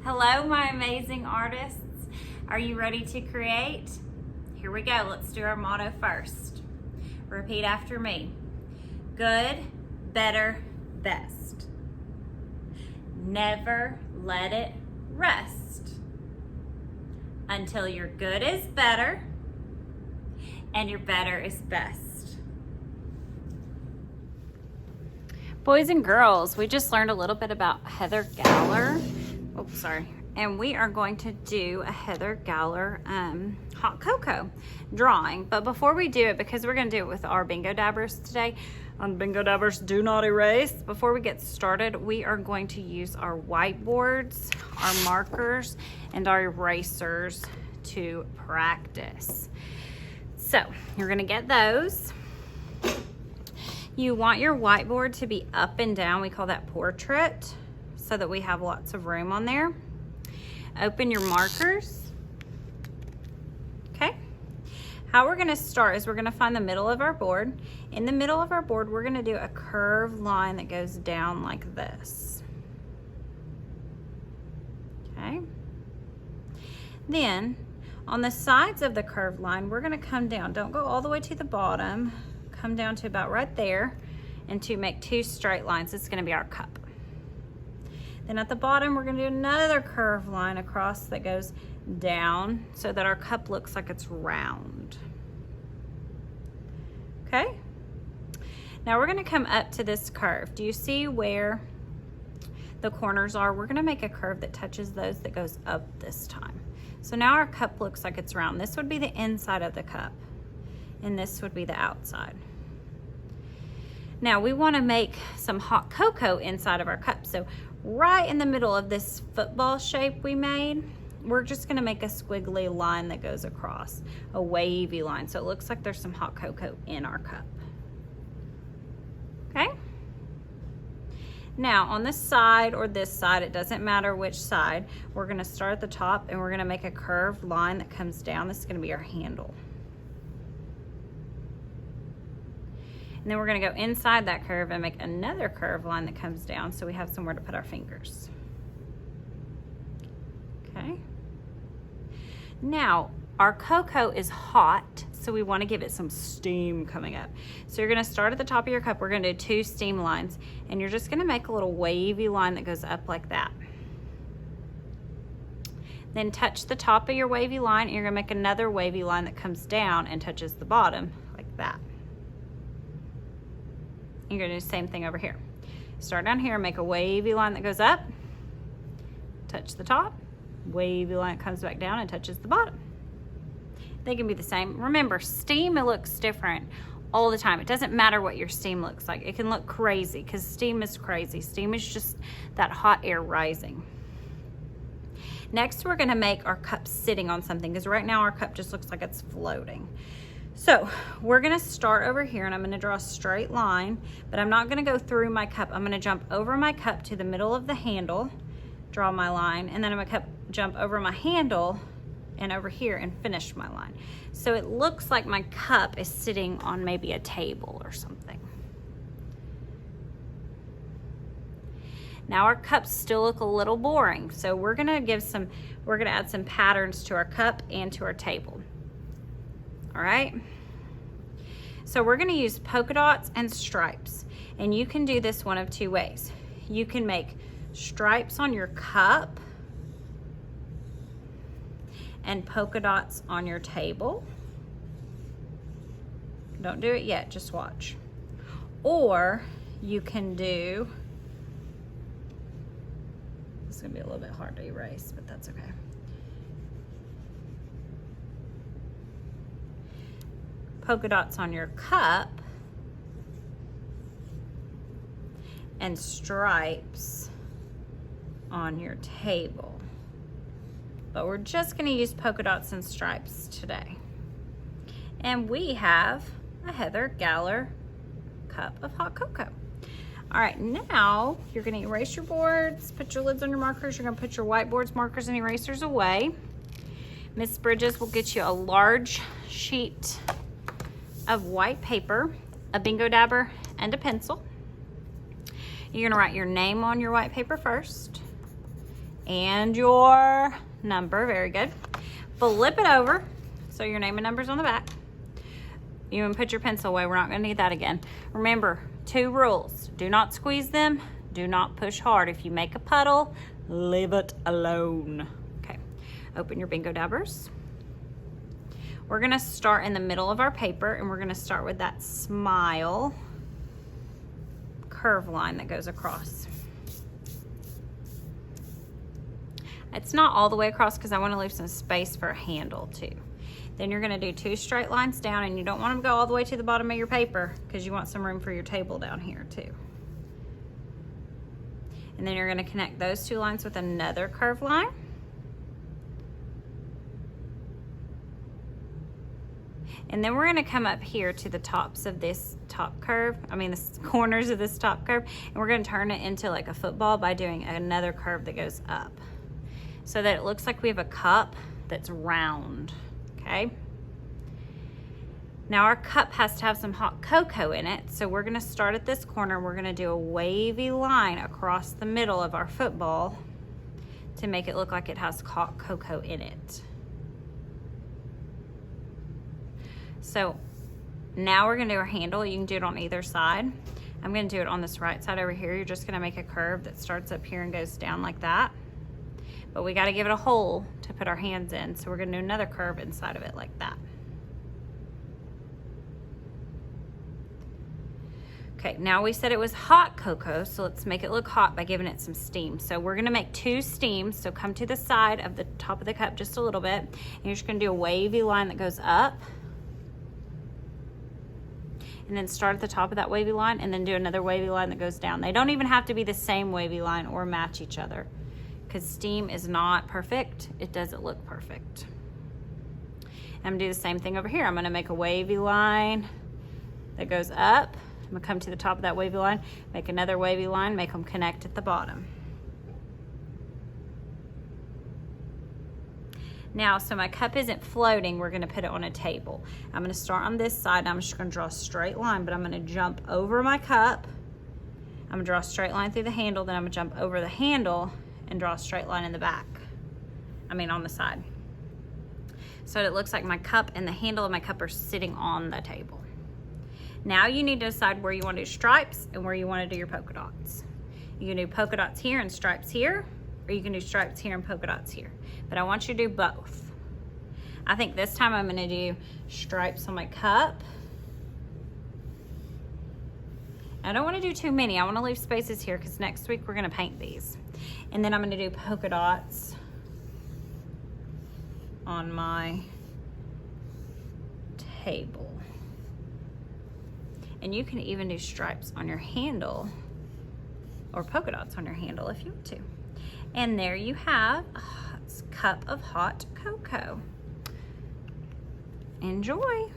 Hello, my amazing artists. Are you ready to create? Here we go. Let's do our motto first. Repeat after me. Good, better, best. Never let it rest until your good is better and your better is best. Boys and girls, we just learned a little bit about Heather Gowler. Oops, sorry. And we are going to do a Heather Gowler hot cocoa drawing. But before we do it, because we're going to do it with our Bingo Dabbers today, on Bingo Dabbers Do Not Erase, before we get started, we are going to use our whiteboards, our markers, and our erasers to practice. So you're going to get those. You want your whiteboard to be up and down. We call that portrait, so that we have lots of room on there. Open your markers. Okay. How we're going to start is we're going to find the middle of our board. In the middle of our board, we're going to do a curved line that goes down like this. Okay. Then on the sides of the curved line, we're going to come down. Don't go all the way to the bottom. Come down to about right there, and to make two straight lines. It's going to be our cup. Then at the bottom, we're going to do another curved line across that goes down so that our cup looks like it's round. Okay? Now we're going to come up to this curve. Do you see where the corners are? We're going to make a curve that touches those that goes up this time. So now our cup looks like it's round. This would be the inside of the cup, and this would be the outside. Now we want to make some hot cocoa inside of our cup. So right in the middle of this football shape we made, we're just going to make a squiggly line that goes across, a wavy line, so it looks like there's some hot cocoa in our cup. Okay? Now on this side or this side, it doesn't matter which side, we're going to start at the top and we're going to make a curved line that comes down. This is going to be our handle. And then we're going to go inside that curve and make another curved line that comes down so we have somewhere to put our fingers. Okay. Now, our cocoa is hot, so we want to give it some steam coming up. So you're going to start at the top of your cup. We're going to do two steam lines, and you're just going to make a little wavy line that goes up like that. Then touch the top of your wavy line, and you're going to make another wavy line that comes down and touches the bottom like that. You're going to do the same thing over here. Start down here, make a wavy line that goes up, touch the top, wavy line comes back down and touches the bottom. They can be the same. Remember, steam, it looks different all the time. It doesn't matter what your steam looks like. It can look crazy because steam is crazy. Steam is just that hot air rising. Next, we're going to make our cup sitting on something because right now our cup just looks like it's floating. So we're going to start over here, and I'm going to draw a straight line, but I'm not going to go through my cup. I'm going to jump over my cup to the middle of the handle, draw my line, and then I'm going to jump over my handle and over here and finish my line. So it looks like my cup is sitting on maybe a table or something. Now our cups still look a little boring, so we're going to add some patterns to our cup and to our table. All right, so we're going to use polka dots and stripes, and you can do this one of two ways. You can make stripes on your cup and polka dots on your table. Don't do it yet, just watch. Or you can do, this is going to be a little bit hard to erase, but that's okay. Polka dots on your cup and stripes on your table. But we're just going to use polka dots and stripes today. And we have a Heather Gowler cup of hot cocoa. All right, now you're going to erase your boards, put your lids on your markers. You're going to put your whiteboards, markers, and erasers away. Miss Bridges will get you a large sheet of white paper, a Bingo Dabber, and a pencil. You're going to write your name on your white paper first, and your number. Very good. Flip it over so your name and number's on the back. You can put your pencil away. We're not going to need that again. Remember, 2 rules. Do not squeeze them. Do not push hard. If you make a puddle, leave it alone. Okay, open your bingo dabbers. We're going to start in the middle of our paper, and we're going to start with that smile curve line that goes across. It's not all the way across because I want to leave some space for a handle too. Then you're going to do 2 straight lines down, and you don't want them to go all the way to the bottom of your paper because you want some room for your table down here too. And then you're going to connect those 2 lines with another curved line. And then we're going to come up here to the tops of this top curve, the corners of this top curve, and we're going to turn it into like a football by doing another curve that goes up so that it looks like we have a cup that's round, okay? Now our cup has to have some hot cocoa in it, so we're going to start at this corner. We're going to do a wavy line across the middle of our football to make it look like it has hot cocoa in it. So now we're going to do our handle. You can do it on either side. I'm going to do it on this right side over here. You're just going to make a curve that starts up here and goes down like that. But we got to give it a hole to put our hands in, so we're going to do another curve inside of it like that. Okay, now we said it was hot cocoa, so let's make it look hot by giving it some steam. So we're going to make 2 steams, so come to the side of the top of the cup just a little bit, and you're just going to do a wavy line that goes up, and then start at the top of that wavy line, and then do another wavy line that goes down. They don't even have to be the same wavy line or match each other, because steam is not perfect. It doesn't look perfect. I'm gonna do the same thing over here. I'm gonna make a wavy line that goes up. I'm gonna come to the top of that wavy line, make another wavy line, make them connect at the bottom. Now, so my cup isn't floating, we're gonna put it on a table. I'm gonna start on this side, and I'm just gonna draw a straight line, but I'm gonna jump over my cup. I'm gonna draw a straight line through the handle, then I'm gonna jump over the handle and draw a straight line in the back. On the side. So it looks like my cup and the handle of my cup are sitting on the table. Now you need to decide where you wanna do stripes and where you wanna do your polka dots. You can do polka dots here and stripes here, or you can do stripes here and polka dots here. But I want you to do both. I think this time I'm gonna do stripes on my cup. I don't wanna do too many. I wanna leave spaces here because next week we're gonna paint these. And then I'm gonna do polka dots on my table. And you can even do stripes on your handle or polka dots on your handle if you want to. And there you have a cup of hot cocoa. Enjoy.